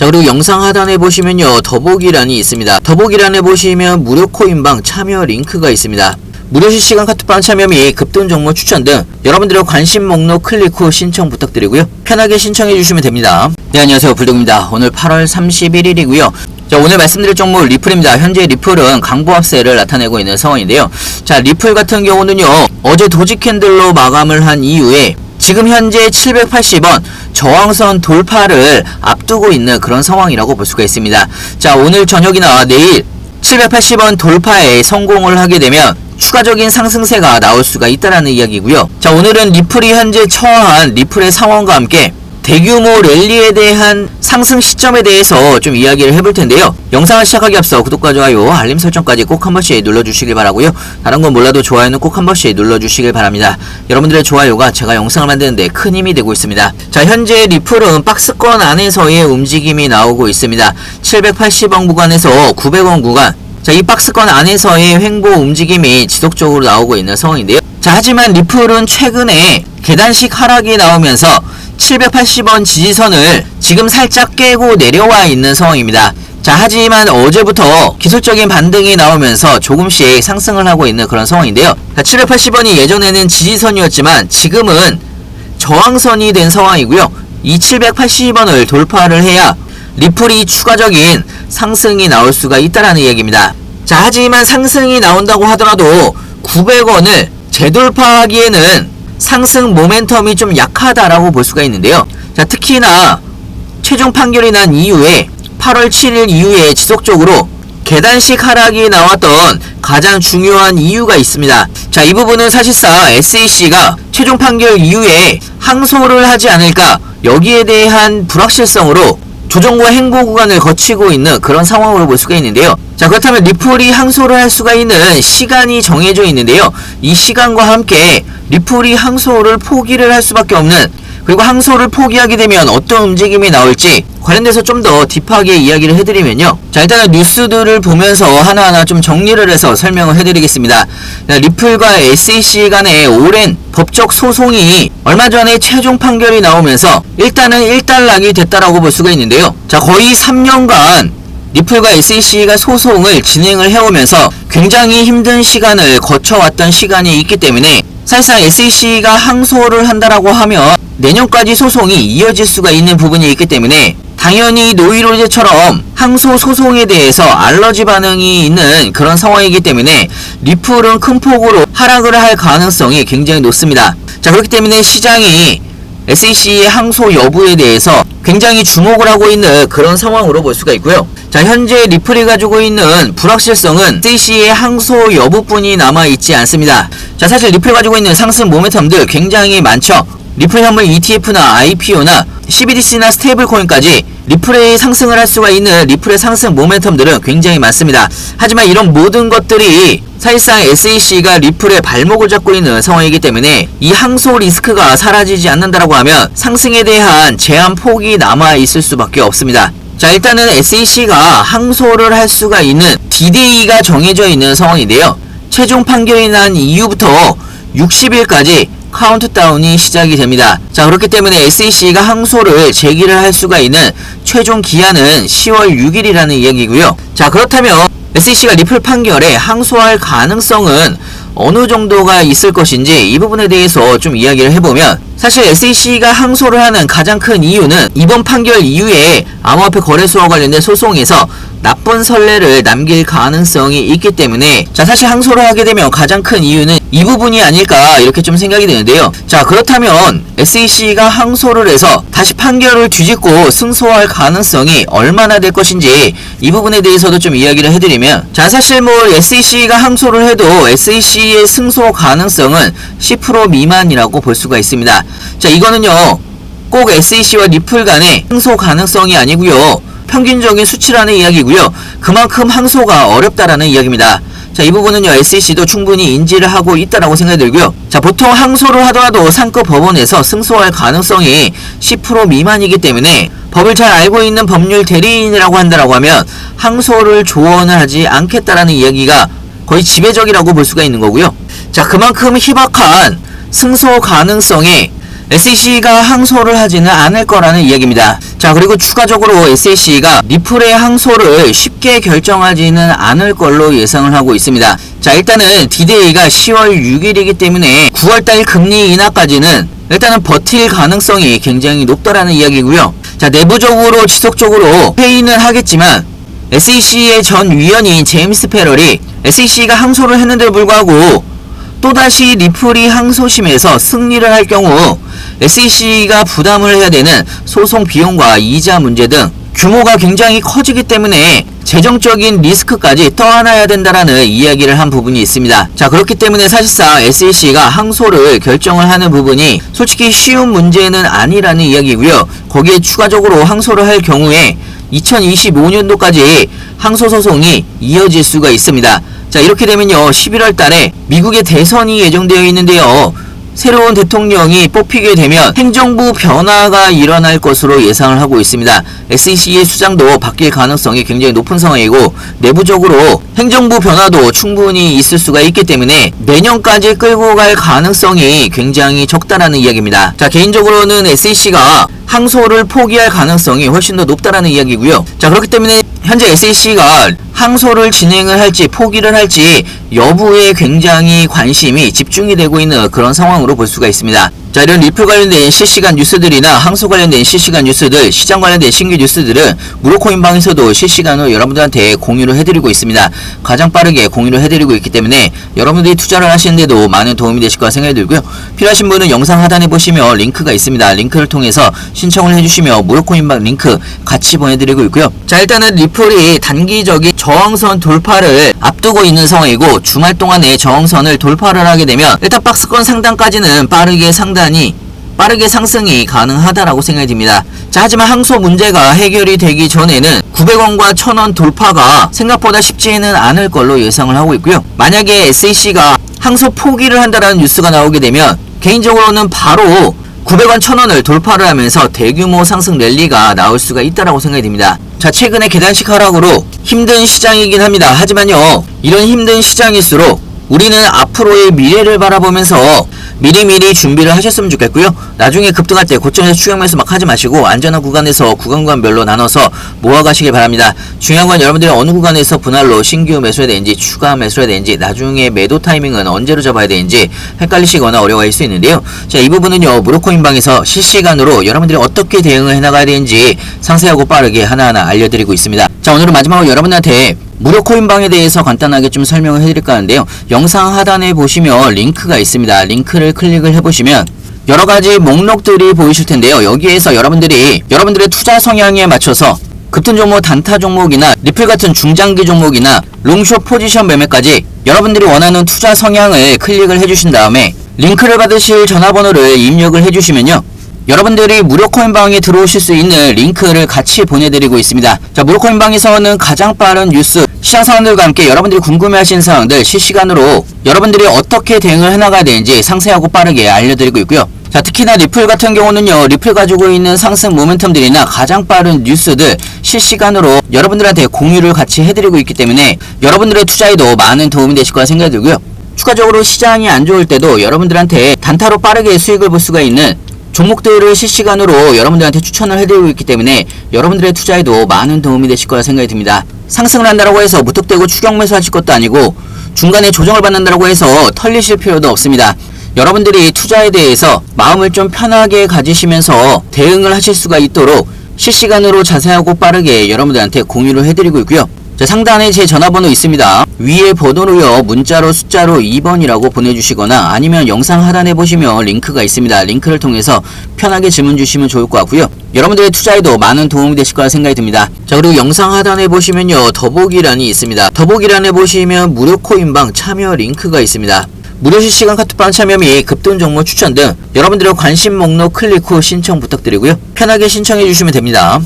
자, 그리고 영상 하단에 보시면요, 더보기란이 있습니다. 더보기란에 보시면 무료 코인방 참여 링크가 있습니다. 무료 실시간 카톡방 참여 및 급등 종목 추천 등 여러분들의 관심 목록 클릭 후 신청 부탁드리고요. 편하게 신청해 주시면 됩니다. 네, 안녕하세요. 불독입니다. 오늘 8월 31일이고요. 자, 오늘 말씀드릴 종목 리플입니다. 현재 리플은 강보합세를 나타내고 있는 상황인데요. 자, 리플 같은 경우는요, 어제 도지 캔들로 마감을 한 이후에 지금 현재 780원 저항선 돌파를 앞두고 있는 그런 상황이라고 볼 수가 있습니다. 자, 오늘 저녁이나 내일 780원 돌파에 성공을 하게 되면 추가적인 상승세가 나올 수가 있다라는 이야기고요. 자, 오늘은 리플이 현재 처한 리플의 상황과 함께 대규모 랠리에 대한 상승 시점에 대해서 좀 이야기를 해볼 텐데요. 영상을 시작하기 앞서 구독과 좋아요, 알림 설정까지 꼭 한 번씩 눌러주시길 바라고요. 다른 건 몰라도 좋아요는 꼭 한 번씩 눌러주시길 바랍니다. 여러분들의 좋아요가 제가 영상을 만드는데 큰 힘이 되고 있습니다. 자, 현재 리플은 박스권 안에서의 움직임이 나오고 있습니다. 780원 구간에서 900원 구간, 자, 이 박스권 안에서의 횡보 움직임이 지속적으로 나오고 있는 상황인데요. 자, 하지만 리플은 최근에 계단식 하락이 나오면서 780원 지지선을 지금 살짝 깨고 내려와 있는 상황입니다. 자, 하지만 어제부터 기술적인 반등이 나오면서 조금씩 상승을 하고 있는 그런 상황인데요. 자, 780원이 예전에는 지지선이었지만 지금은 저항선이 된 상황이고요. 이 780원을 돌파를 해야 리플이 추가적인 상승이 나올 수가 있다라는 이야기입니다. 자, 하지만 상승이 나온다고 하더라도 900원을 재돌파하기에는 상승 모멘텀이 좀 약하다라고 볼 수가 있는데요. 자, 특히나 최종 판결이 난 이후에 8월 7일 이후에 지속적으로 계단식 하락이 나왔던 가장 중요한 이유가 있습니다. 자, 이 부분은 사실상 SEC가 최종 판결 이후에 항소를 하지 않을까, 여기에 대한 불확실성으로 조정과 행보 구간을 거치고 있는 그런 상황으로 볼 수가 있는데요. 자, 그렇다면 리플이 항소를 할 수가 있는 시간이 정해져 있는데요. 이 시간과 함께 리플이 항소를 포기를 할 수밖에 없는, 그리고 항소를 포기하게 되면 어떤 움직임이 나올지 관련돼서 좀 더 딥하게 이야기를 해드리면요. 자, 일단은 뉴스들을 보면서 하나하나 좀 정리를 해서 설명을 해드리겠습니다. 자, 리플과 SEC 간의 오랜 법적 소송이 얼마 전에 최종 판결이 나오면서 일단은 일단락이 됐다라고 볼 수가 있는데요. 자, 거의 3년간 리플과 SEC가 소송을 진행을 해오면서 굉장히 힘든 시간을 거쳐왔던 시간이 있기 때문에 사실상 SEC가 항소를 한다라고 하면 내년까지 소송이 이어질 수가 있는 부분이 있기 때문에 당연히 노이로제처럼 항소 소송에 대해서 알러지 반응이 있는 그런 상황이기 때문에 리플은 큰 폭으로 하락을 할 가능성이 굉장히 높습니다. 자, 그렇기 때문에 시장이 SEC의 항소 여부에 대해서 굉장히 주목을 하고 있는 그런 상황으로 볼 수가 있고요. 자, 현재 리플이 가지고 있는 불확실성은 SEC의 항소 여부뿐이 남아있지 않습니다. 자, 사실 리플이 가지고 있는 상승 모멘텀들 굉장히 많죠. 리플 현물 ETF나 IPO나 CBDC나 스테이블 코인까지 리플의 상승을 할 수가 있는 리플의 상승 모멘텀들은 굉장히 많습니다. 하지만 이런 모든 것들이 사실상 SEC가 리플의 발목을 잡고 있는 상황이기 때문에 이 항소 리스크가 사라지지 않는다라고 하면 상승에 대한 제한 폭이 남아 있을 수밖에 없습니다. 자, 일단은 SEC가 항소를 할 수가 있는 D-Day가 정해져 있는 상황인데요. 최종 판결이 난 이후부터 60일까지 카운트다운이 시작이 됩니다. 자, 그렇기 때문에 SEC가 항소를 제기를 할 수가 있는 최종 기한은 10월 6일이라는 이야기고요. 자, 그렇다면 SEC가 리플 판결에 항소할 가능성은 어느 정도가 있을 것인지 이 부분에 대해서 좀 이야기를 해보면, 사실 SEC가 항소를 하는 가장 큰 이유는 이번 판결 이후에 암호화폐 거래소와 관련된 소송에서 나쁜 선례를 남길 가능성이 있기 때문에, 자, 사실 항소를 하게 되면 가장 큰 이유는 이 부분이 아닐까 이렇게 좀 생각이 되는데요. 자, 그렇다면 SEC가 항소를 해서 다시 판결을 뒤집고 승소할 가능성이 얼마나 될 것인지 이 부분에 대해서도 좀 이야기를 해드리면, 자, 사실 뭐 SEC가 항소를 해도 SEC의 승소 가능성은 10% 미만이라고 볼 수가 있습니다. 자, 이거는요, 꼭 SEC와 리플 간의 승소 가능성이 아니고요, 평균적인 수치라는 이야기고요. 그만큼 항소가 어렵다라는 이야기입니다. 자, 이 부분은요, SEC도 충분히 인지를 하고 있다라고 생각이 들고요. 자, 보통 항소를 하더라도 상급 법원에서 승소할 가능성이 10% 미만이기 때문에 법을 잘 알고 있는 법률 대리인이라고 한다라고 하면 항소를 조언을 하지 않겠다라는 이야기가 거의 지배적이라고 볼 수가 있는 거고요. 자, 그만큼 희박한 승소 가능성에 SEC가 항소를 하지는 않을 거라는 이야기입니다. 자, 그리고 추가적으로 SEC가 리플의 항소를 쉽게 결정하지는 않을 걸로 예상을 하고 있습니다. 자, 일단은 D-Day가 10월 6일이기 때문에 9월달 금리 인하까지는 일단은 버틸 가능성이 굉장히 높다라는 이야기고요. 자, 내부적으로 지속적으로 회의는 하겠지만 SEC의 전 위원인 제임스 페럴이 SEC가 항소를 했는데도 불구하고 또다시 리플이 항소심에서 승리를 할 경우 SEC가 부담을 해야 되는 소송 비용과 이자 문제 등 규모가 굉장히 커지기 때문에 재정적인 리스크까지 떠안아야 된다라는 이야기를 한 부분이 있습니다. 자, 그렇기 때문에 사실상 SEC가 항소를 결정을 하는 부분이 솔직히 쉬운 문제는 아니라는 이야기고요. 거기에 추가적으로 항소를 할 경우에 2025년도까지 항소소송이 이어질 수가 있습니다. 자, 이렇게 되면요 11월 달에 미국의 대선이 예정되어 있는데요, 새로운 대통령이 뽑히게 되면 행정부 변화가 일어날 것으로 예상을 하고 있습니다. SEC의 수장도 바뀔 가능성이 굉장히 높은 상황이고 내부적으로 행정부 변화도 충분히 있을 수가 있기 때문에 내년까지 끌고 갈 가능성이 굉장히 적다라는 이야기입니다. 자, 개인적으로는 SEC가 항소를 포기할 가능성이 훨씬 더 높다라는 이야기고요. 자, 그렇기 때문에 현재 SEC가 항소를 진행을 할지 포기를 할지 여부에 굉장히 관심이 집중이 되고 있는 그런 상황으로 볼 수가 있습니다. 자, 이런 리플 관련된 실시간 뉴스들이나 항소 관련된 실시간 뉴스들, 시장 관련된 신규 뉴스들은 무료코인방에서도 실시간으로 여러분들한테 공유를 해드리고 있습니다. 가장 빠르게 공유를 해드리고 있기 때문에 여러분들이 투자를 하시는데도 많은 도움이 되실 거라 생각이 들고요. 필요하신 분은 영상 하단에 보시면 링크가 있습니다. 링크를 통해서 신청을 해주시면 무료코인방 링크 같이 보내드리고 있고요. 자, 일단은 리플이 단기적인 저항선 돌파를 앞두고 있는 상황이고 주말 동안에 저항선을 돌파를 하게 되면 일단 박스권 상단까지는 빠르게 상승이 가능하다라고 생각이 듭니다. 자, 하지만 항소 문제가 해결이 되기 전에는 900원과 1000원 돌파가 생각보다 쉽지는 않을 걸로 예상을 하고 있고요. 만약에 SEC가 항소 포기를 한다라는 뉴스가 나오게 되면 개인적으로는 바로 900원, 1000원을 돌파를 하면서 대규모 상승 랠리가 나올 수가 있다라고 생각이 듭니다. 자, 최근에 계단식 하락으로 힘든 시장이긴 합니다. 하지만요, 이런 힘든 시장일수록 우리는 앞으로의 미래를 바라보면서 미리미리 준비를 하셨으면 좋겠고요. 나중에 급등할 때 고점에서 추격 매수 막 하지 마시고 안전한 구간에서 구간별로 나눠서 모아가시길 바랍니다. 중요한 건 여러분들이 어느 구간에서 분할로 신규 매수해야 되는지 추가 매수해야 되는지 나중에 매도 타이밍은 언제로 잡아야 되는지 헷갈리시거나 어려워할 수 있는데요. 자, 이 부분은요 무료코인방에서 실시간으로 여러분들이 어떻게 대응을 해나가야 되는지 상세하고 빠르게 하나하나 알려드리고 있습니다. 자, 오늘은 마지막으로 여러분한테 무료 코인방에 대해서 간단하게 좀 설명을 해드릴까 하는데요. 영상 하단에 보시면 링크가 있습니다. 링크를 클릭을 해보시면 여러가지 목록들이 보이실 텐데요. 여기에서 여러분들의 투자 성향에 맞춰서 급등 종목, 단타 종목이나 리플 같은 중장기 종목이나 롱숏 포지션 매매까지 여러분들이 원하는 투자 성향을 클릭을 해주신 다음에 링크를 받으실 전화번호를 입력을 해주시면요, 여러분들이 무료코인방에 들어오실 수 있는 링크를 같이 보내드리고 있습니다. 자, 무료코인방에서는 가장 빠른 뉴스, 시장 상황들과 함께 여러분들이 궁금해하시는 사항들 실시간으로 여러분들이 어떻게 대응을 해나가야 되는지 상세하고 빠르게 알려드리고 있고요. 자, 특히나 리플 같은 경우는요, 리플 가지고 있는 상승 모멘텀들이나 가장 빠른 뉴스들 실시간으로 여러분들한테 공유를 같이 해드리고 있기 때문에 여러분들의 투자에도 많은 도움이 되실 거라 생각이 들고요. 추가적으로 시장이 안 좋을 때도 여러분들한테 단타로 빠르게 수익을 볼 수가 있는 종목들을 실시간으로 여러분들한테 추천을 해드리고 있기 때문에 여러분들의 투자에도 많은 도움이 되실 거라 생각이 듭니다. 상승을 한다고 해서 무턱대고 추격 매수하실 것도 아니고 중간에 조정을 받는다고 해서 털리실 필요도 없습니다. 여러분들이 투자에 대해서 마음을 좀 편하게 가지시면서 대응을 하실 수가 있도록 실시간으로 자세하고 빠르게 여러분들한테 공유를 해드리고 있고요. 자, 상단에 제 전화번호 있습니다. 위에 번호로요, 문자로 숫자로 2번이라고 보내주시거나 아니면 영상 하단에 보시면 링크가 있습니다. 링크를 통해서 편하게 질문 주시면 좋을 것 같고요. 여러분들의 투자에도 많은 도움이 되실 거라 생각이 듭니다. 자, 그리고 영상 하단에 보시면요, 더보기란이 있습니다. 더보기란에 보시면 무료 코인방 참여 링크가 있습니다. 무료 실시간 카톡방 참여 및 급등 종목 추천 등 여러분들의 관심 목록 클릭 후 신청 부탁드리고요. 편하게 신청해 주시면 됩니다.